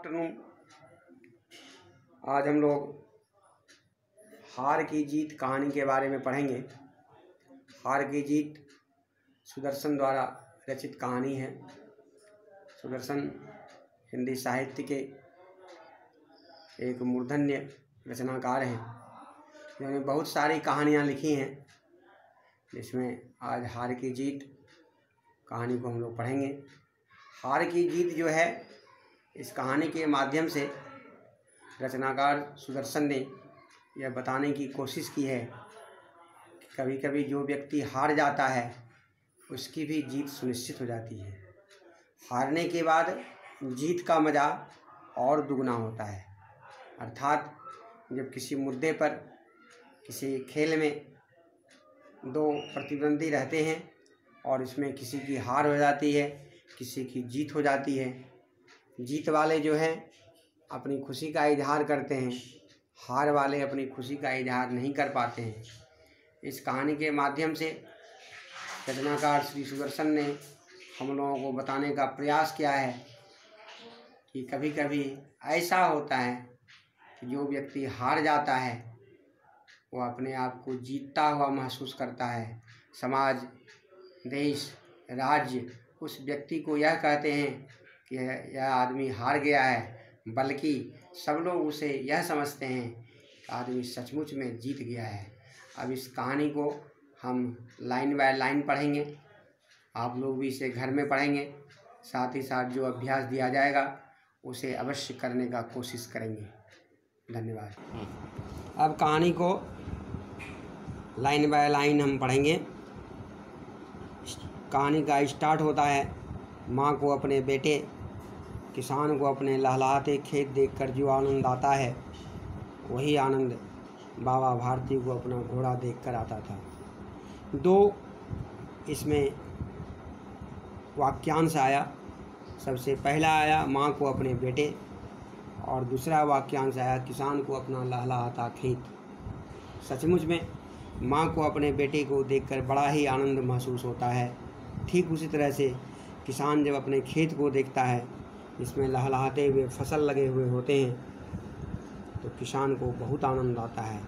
Afternoon. आज हम लोग हार की जीत कहानी के बारे में पढ़ेंगे। हार की जीत सुदर्शन द्वारा रचित कहानी है। सुदर्शन हिंदी साहित्य के एक मूर्धन्य रचनाकार हैं, जिन्होंने बहुत सारी कहानियाँ लिखी हैं, जिसमें आज हार की जीत कहानी को हम लोग पढ़ेंगे। हार की जीत जो है, इस कहानी के माध्यम से रचनाकार सुदर्शन ने यह बताने की कोशिश की है कि कभी कभी जो व्यक्ति हार जाता है उसकी भी जीत सुनिश्चित हो जाती है। हारने के बाद जीत का मज़ा और दुगना होता है। अर्थात जब किसी मुद्दे पर, किसी खेल में दो प्रतिद्वंदी रहते हैं और इसमें किसी की हार हो जाती है, किसी की जीत हो जाती है, जीत वाले जो हैं अपनी खुशी का इजहार करते हैं, हार वाले अपनी खुशी का इजहार नहीं कर पाते हैं। इस कहानी के माध्यम से रचनाकार श्री सुदर्शन ने हम लोगों को बताने का प्रयास किया है कि कभी कभी ऐसा होता है कि जो व्यक्ति हार जाता है वो अपने आप को जीतता हुआ महसूस करता है। समाज, देश, राज्य उस व्यक्ति को यह कहते हैं कि यह आदमी हार गया है, बल्कि सब लोग उसे यह समझते हैं कि आदमी सचमुच में जीत गया है। अब इस कहानी को हम लाइन बाय लाइन पढ़ेंगे। आप लोग भी इसे घर में पढ़ेंगे, साथ ही साथ जो अभ्यास दिया जाएगा उसे अवश्य करने का कोशिश करेंगे। धन्यवाद। अब कहानी को लाइन बाय लाइन हम पढ़ेंगे। कहानी का स्टार्ट होता है, माँ को अपने बेटे किसान को अपने लहलहाते खेत देखकर जो आनंद आता है, वही आनंद बाबा भारती को अपना घोड़ा देखकर आता था। दो इसमें वाक्यांश आया। सबसे पहला आया माँ को अपने बेटे, और दूसरा वाक्यांश आया किसान को अपना लहलहाता खेत। सचमुच में माँ को अपने बेटे को देखकर बड़ा ही आनंद महसूस होता है। ठीक उसी तरह से किसान जब अपने खेत को देखता है जिसमें लहलहाते हुए फसल लगे हुए होते हैं, तो किसान को बहुत आनंद आता है।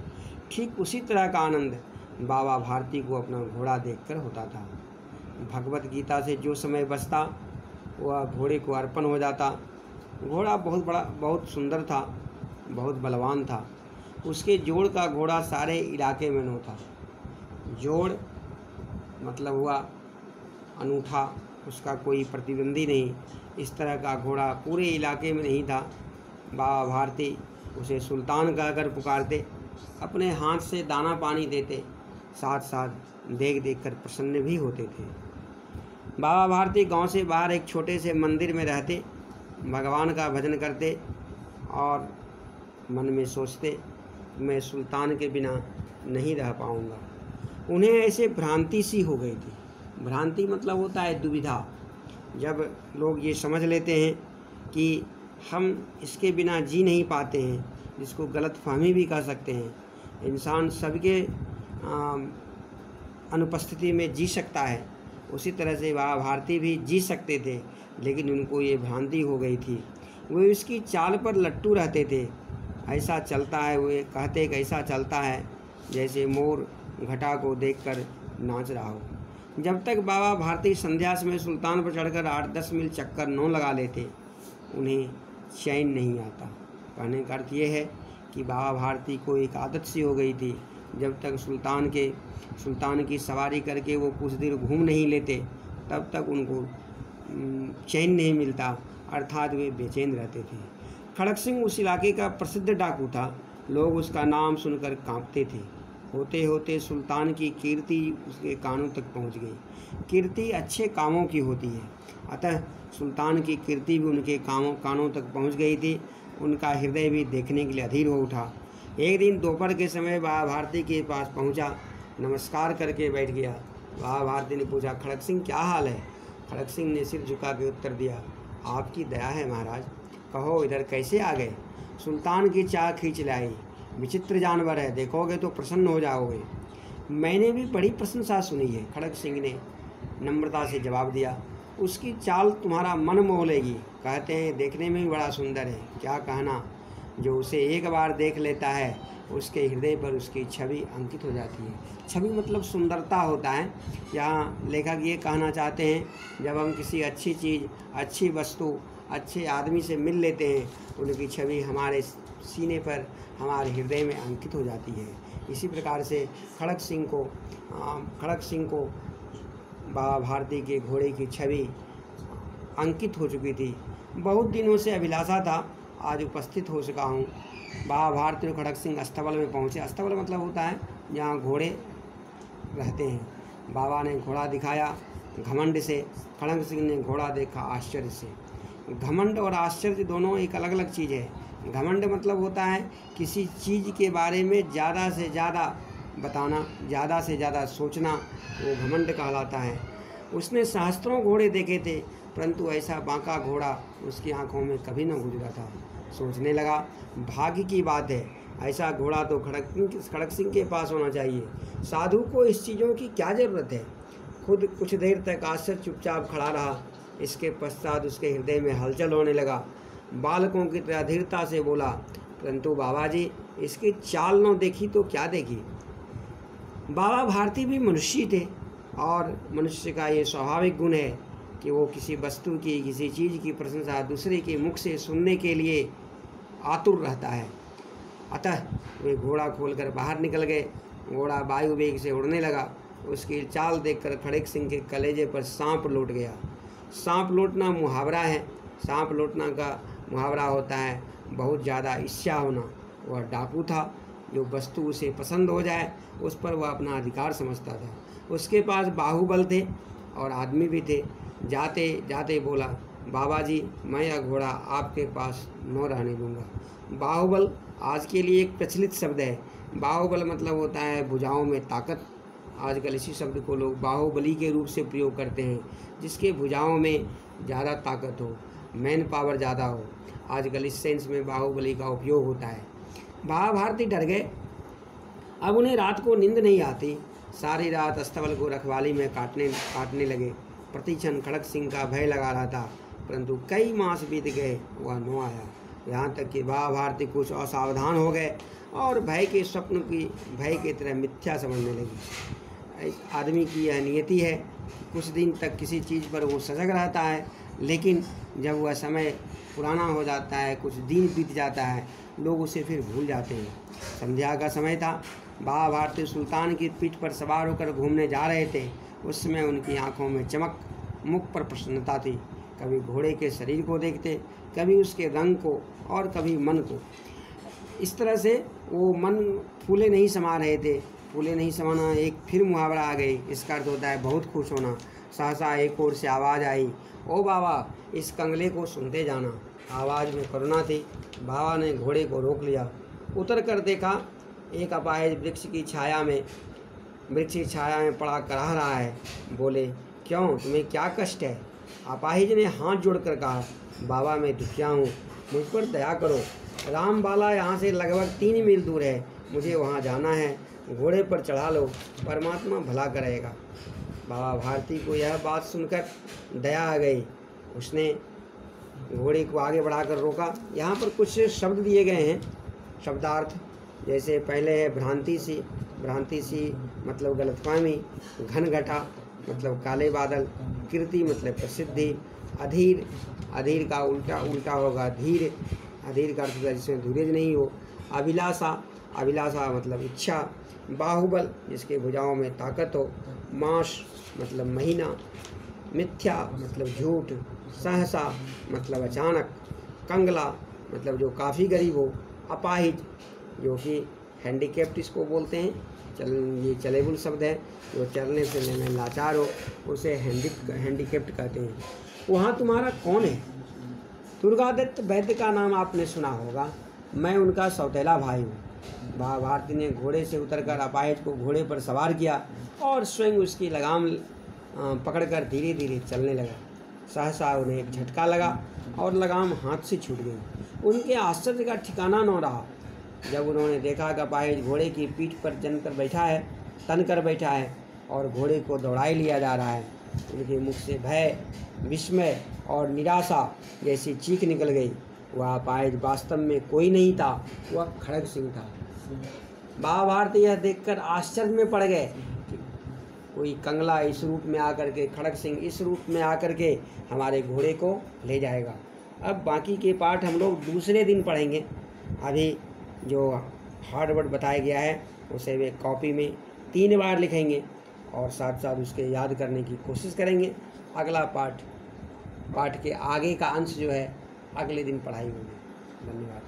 ठीक उसी तरह का आनंद बाबा भारती को अपना घोड़ा देखकर होता था। भगवत गीता से जो समय बचता वह घोड़े को अर्पण हो जाता। घोड़ा बहुत सुंदर था, बहुत बलवान था। उसके जोड़ का घोड़ा सारे इलाके में न था। जोड़ मतलब हुआ अनूठा, उसका कोई प्रतिद्वंदी नहीं। इस तरह का घोड़ा पूरे इलाके में नहीं था। बाबा भारती उसे सुल्तान कहकर पुकारते, अपने हाथ से दाना पानी देते, साथ साथ देख देख कर प्रसन्न भी होते थे। बाबा भारती गांव से बाहर एक छोटे से मंदिर में रहते, भगवान का भजन करते और मन में सोचते, मैं सुल्तान के बिना नहीं रह पाऊँगा। उन्हें ऐसे भ्रांति सी हो गई थी। भ्रांति मतलब होता है दुविधा। जब लोग ये समझ लेते हैं कि हम इसके बिना जी नहीं पाते हैं, जिसको गलतफहमी भी कह सकते हैं। इंसान सबके अनुपस्थिति में जी सकता है, उसी तरह से बाबा भारती भी जी सकते थे, लेकिन उनको ये भ्रांति हो गई थी। वे इसकी चाल पर लट्टू रहते थे। ऐसा चलता है, वे कहते कि ऐसा चलता है जैसे मोर घटा को देखकर नाच रहा हो। जब तक बाबा भारती संध्या समय सुल्तान पर चढ़कर 8-10 मील चक्कर न लगा लेते, उन्हें चैन नहीं आता। कहने का अर्थ ये है कि बाबा भारती को एक आदत सी हो गई थी। जब तक सुल्तान की सवारी करके वो कुछ देर घूम नहीं लेते, तब तक उनको चैन नहीं मिलता, अर्थात वे बेचैन रहते थे। खड़क सिंह उस इलाके का प्रसिद्ध डाकू था। लोग उसका नाम सुनकर कांपते थे। होते होते सुल्तान की कीर्ति उसके कानों तक पहुंच गई। कीर्ति अच्छे कामों की होती है, अतः सुल्तान की कीर्ति भी उनके कानों तक पहुंच गई थी। उनका हृदय भी देखने के लिए अधीर हो उठा। एक दिन दोपहर के समय बाबा भारती के पास पहुंचा, नमस्कार करके बैठ गया। बाबा भारती ने पूछा, खड़क सिंह क्या हाल है? खड़क सिंह ने सिर झुका के उत्तर दिया, आपकी दया है महाराज। कहो इधर कैसे आ गए? सुल्तान की चाह खींच लाई। विचित्र जानवर है, देखोगे तो प्रसन्न हो जाओगे। मैंने भी बड़ी प्रशंसा सुनी है, खड़क सिंह ने नम्रता से जवाब दिया। उसकी चाल तुम्हारा मन मोह लेगी। कहते हैं देखने में भी बड़ा सुंदर है, क्या कहना, जो उसे एक बार देख लेता है उसके हृदय पर उसकी छवि अंकित हो जाती है। छवि मतलब सुंदरता होता है। यहाँ लेखक ये कहना चाहते हैं जब हम किसी अच्छी चीज़, अच्छी वस्तु, अच्छे आदमी से मिल लेते हैं, उनकी छवि हमारे सीने पर, हमारे हृदय में अंकित हो जाती है। इसी प्रकार से खड़ग सिंह को बाबा भारती के घोड़े की छवि अंकित हो चुकी थी। बहुत दिनों से अभिलाषा था, आज उपस्थित हो चुका हूँ। बाबा भारती और खड़ग सिंह अस्तबल में पहुँचे। अस्तबल मतलब होता है जहाँ घोड़े रहते हैं। बाबा ने घोड़ा दिखाया घमंड से, खड़ग सिंह ने घोड़ा देखा आश्चर्य से। घमंड और आश्चर्य दोनों एक अलग अलग चीज़ है। घमंड मतलब होता है किसी चीज़ के बारे में ज़्यादा से ज़्यादा बताना, ज़्यादा से ज़्यादा सोचना, वो घमंड कहलाता है। उसने सहस्त्रों घोड़े देखे थे, परंतु ऐसा बांका घोड़ा उसकी आंखों में कभी न गुजरा था। सोचने लगा, भाग्य की बात है, ऐसा घोड़ा तो खड़ग सिंह के पास होना चाहिए। साधु को इस चीज़ों की क्या ज़रूरत है। खुद कुछ देर तक आश्चर्य चुपचाप खड़ा रहा। इसके पश्चात उसके हृदय में हलचल होने लगा। बालकों की तरह धीरता से बोला, परंतु बाबा जी, इसकी चाल न देखी तो क्या देखी। बाबा भारती भी मनुष्य थे और मनुष्य का ये स्वाभाविक गुण है कि वो किसी वस्तु की, किसी चीज़ की प्रशंसा दूसरे के मुख से सुनने के लिए आतुर रहता है। अतः वे घोड़ा खोलकर बाहर निकल गए। घोड़ा वायु वेग से उड़ने लगा। उसकी चाल देखकर खड़ग सिंह के कलेजे पर सांप लौट गया। सांप लौटना मुहावरा है। सांप लौटना का मुहावरा होता है बहुत ज़्यादा इच्छा होना। वह डाकू था, जो वस्तु उसे पसंद हो जाए उस पर वह अपना अधिकार समझता था। उसके पास बाहुबल थे और आदमी भी थे। जाते जाते बोला, बाबा जी, मैं यह घोड़ा आपके पास न रहने दूंगा। बाहुबल आज के लिए एक प्रचलित शब्द है। बाहुबल मतलब होता है भुजाओं में ताकत। आजकल इसी शब्द को लोग बाहुबली के रूप से प्रयोग करते हैं, जिसके भुजाओं में ज़्यादा ताकत हो, मैन पावर ज़्यादा हो। आजकल इस सेंस में बाहुबली का उपयोग होता है। बाबा भारती डर गए। अब उन्हें रात को नींद नहीं आती। सारी रात अस्तबल को रखवाली में काटने लगे। प्रतिक्षण खड़ग सिंह का भय लगा रहा था, परंतु कई मास बीत गए, वह न आया। यहाँ तक कि बाबा भारती कुछ असावधान हो गए और भय के स्वप्न की भय की तरह मिथ्या समझने लगी। आदमी की यह नियति है, कुछ दिन तक किसी चीज़ पर वो सजग रहता है, लेकिन जब वह समय पुराना हो जाता है, कुछ दिन बीत जाता है, लोग उसे फिर भूल जाते हैं। संध्या का समय था। बाबा भारती सुल्तान की पीठ पर सवार होकर घूमने जा रहे थे। उस समय उनकी आंखों में चमक, मुख पर प्रसन्नता थी। कभी घोड़े के शरीर को देखते, कभी उसके रंग को और कभी मन को। इस तरह से वो मन फूले नहीं समा रहे थे। फूले नहीं समाना एक फिर मुहावरा आ गई। इसका अर्थ होता है बहुत खुश होना। सहसा एक ओर से आवाज़ आई, ओ बाबा, इस कंगले को सुनते जाना। आवाज़ में करुणा थी। बाबा ने घोड़े को रोक लिया। उतर कर देखा, एक अपाहिज वृक्ष की छाया में पड़ा कराह रहा है। बोले, क्यों, तुम्हें क्या कष्ट है। अपाहिज ने हाथ जोड़कर कहा, बाबा, मैं दुखिया हूँ, मुझ पर दया करो। रामबाला यहाँ से लगभग 3 मील दूर है, मुझे वहाँ जाना है। घोड़े पर चढ़ा लो, परमात्मा भला करेगा। बाबा भारती को यह बात सुनकर दया आ गई। उसने घोड़े को आगे बढ़ाकर रोका। यहाँ पर कुछ शब्द दिए गए हैं, शब्दार्थ। जैसे पहले है भ्रांति सी मतलब गलतफहमी, घनघटा मतलब काले बादल, कीर्ति मतलब प्रसिद्धि, अधीर का उल्टा होगा धीर, अधीर का अर्थ जिसमें धीरज नहीं हो। अभिलाषा मतलब इच्छा, बाहुबल जिसके भुजाओं में ताकत हो, मास मतलब महीना, मिथ्या मतलब झूठ, सहसा मतलब अचानक, कंगला मतलब जो काफ़ी गरीब हो, अपाहिज जो कि हैंडीकेप्ट इसको बोलते हैं, ये चलेबुल शब्द है, जो चलने फिरने में लाचार हो, उसे हैंडीकेप्ट कहते हैं। वहाँ तुम्हारा कौन है। दुर्गादत्त वैद्य का नाम आपने सुना होगा, मैं उनका सौतेला भाई हूँ। बाबा भारती ने घोड़े से उतरकर अपाहिज को घोड़े पर सवार किया और स्वयं उसकी लगाम पकड़कर धीरे धीरे चलने लगा। सहसा उन्हें एक झटका लगा और लगाम हाथ से छूट गई। उनके आश्चर्य का ठिकाना न रहा जब उन्होंने देखा कि अपाहिज घोड़े की पीठ पर तन कर बैठा है और घोड़े को दौड़ाए लिया जा रहा है। उनके मुख से भय, विस्मय और निराशा जैसी चीख निकल गई। वह अपाहिज वास्तव में कोई नहीं था, वह खड़ग सिंह था। महाभारती यह देखकर आश्चर्य में पड़ गए कि कोई कंगला इस रूप में आकर के, खड़ग सिंह इस रूप में आकर के हमारे घोड़े को ले जाएगा। अब बाकी के पाठ हम लोग दूसरे दिन पढ़ेंगे। अभी जो हार्ड वर्ड बताया गया है उसे वे कॉपी में 3 बार लिखेंगे और साथ साथ उसके याद करने की कोशिश करेंगे। अगला पाठ के आगे का अंश जो है अगले दिन पढ़ाई होगी। धन्यवाद।